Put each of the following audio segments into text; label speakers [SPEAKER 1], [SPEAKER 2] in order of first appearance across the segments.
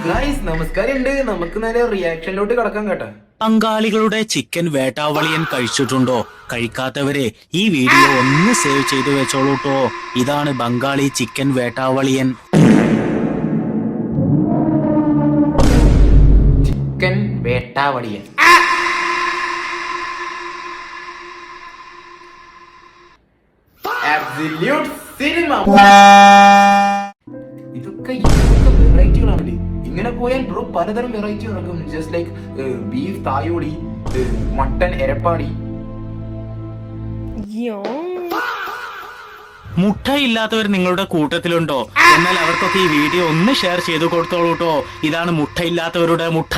[SPEAKER 1] Guys നമസ്കാരമുണ്ട്. നമുക്ക് നേരെ റിയാക്ഷനിലോട്ട് കടക്കാം കേട്ടോ.
[SPEAKER 2] ബംഗാളികളുടെ ചിക്കൻ വേട്ടാവളിയൻ കഴിച്ചിട്ടുണ്ടോ? കഴിക്കാത്തവരെ ഈ വീഡിയോ ഒന്ന് സേവ് ചെയ്തു വെച്ചോളൂട്ടോ. ഇതാണ് ബംഗാളി ചിക്കൻ വേട്ടാവളിയൻ.
[SPEAKER 1] ചിക്കൻ വേട്ടാവളിയൻ അബ്സല്യൂട്ട് സിനിമ. ഇതൊക്കെ വെറൈറ്റികളാണല്ലേ. ഇങ്ങനെ പോയാൽ ബ്രോ പലതരം വെറൈറ്റി ഇറക്കും. ജസ്റ്റ് ലൈക്ക് ബീഫ് തായോളി, മട്ടൻ എരപ്പാടി.
[SPEAKER 2] മുട്ടയില്ലാത്തവർ നിങ്ങളുടെ കൂട്ടത്തിലുണ്ടോ? എന്നാൽ അവർക്കൊക്കെ ഈ വീഡിയോ ഒന്ന് ഷെയർ ചെയ്തു കൊടുത്തോളൂട്ടോ. ഇതാണ് മുട്ടയില്ലാത്തവരുടെ മുട്ട.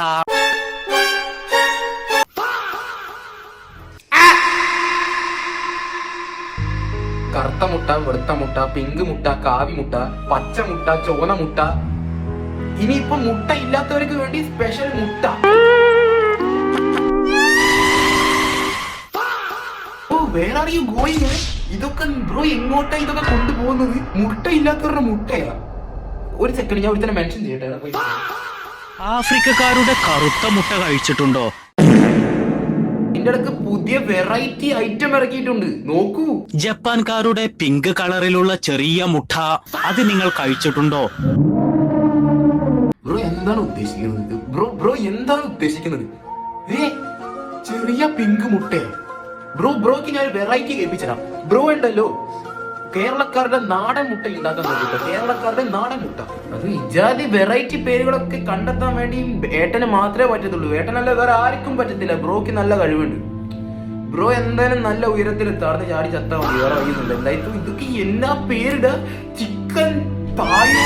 [SPEAKER 1] കറുത്ത മുട്ട, വെളുത്ത മുട്ട, പിങ്ക് മുട്ട, കാവി മുട്ട, പച്ച മുട്ട, ചോന മുട്ട. ഇനിയിപ്പോ മുട്ട ഇല്ലാത്തവർക്ക് വേണ്ടി സ്പെഷ്യൽ മുട്ട. Where are you going? ഇതൊക്കെ ബ്രോ എങ്ങോട്ടാ ഇതൊക്കെ കൊണ്ടുപോകുന്നത്? മുട്ട ഇല്ലാത്തവരുടെ മുട്ടയാ. ഒരു സെക്കൻഡ്, ഞാൻ ഒരുത്തന്നെ മെൻഷൻ ചെയ്യട്ടെ.
[SPEAKER 2] ആഫ്രിക്കക്കാരുടെ കറുത്ത മുട്ട കഴിച്ചിട്ടുണ്ടോ?
[SPEAKER 1] ഇതിന്റെ ഇടക്ക് പുതിയ വെറൈറ്റി ഐറ്റം ഇറക്കിയിട്ടുണ്ട്, നോക്കൂ.
[SPEAKER 2] ജപ്പാൻകാരുടെ പിങ്ക് കളറിലുള്ള ചെറിയ മുട്ട, അത് നിങ്ങൾ കഴിച്ചിട്ടുണ്ടോ?
[SPEAKER 1] ബ്രോ എന്താണ് ഉദ്ദേശിക്കുന്നത്? ബ്രോ എന്താണ് ഉദ്ദേശിക്കുന്നത്? ചെറിയ പിങ്ക് മുട്ടയോ? ബ്രോക്ക് ഞാൻ വെറൈറ്റി കേൾപ്പിച്ചതാ. ബ്രോ ഉണ്ടല്ലോ കേരളക്കാരുടെ നാടൻ മുട്ട ഉണ്ടാക്കാൻ നോക്കിട്ടോ. കേരളക്കാരുടെ നാടൻ മുട്ട. അത് ഇജാതി വെറൈറ്റി പേരുകളൊക്കെ കണ്ടെത്താൻ വേണ്ടി ഏട്ടന് മാത്രമേ പറ്റത്തുള്ളൂ. ഏട്ടനല്ല വേറെ ആർക്കും പറ്റത്തില്ല. ബ്രോക്ക് നല്ല കഴിവുണ്ട്. ബ്രോ എന്തായാലും നല്ല ഉയരത്തിൽ താഴ്ന്ന് ചാടി ചത്താ മതി. വേറെ വയ്യുന്നുണ്ട്. എന്തായാലും ഇതൊക്കെ എന്നാ പേരിട? ചിക്കൻ തായോ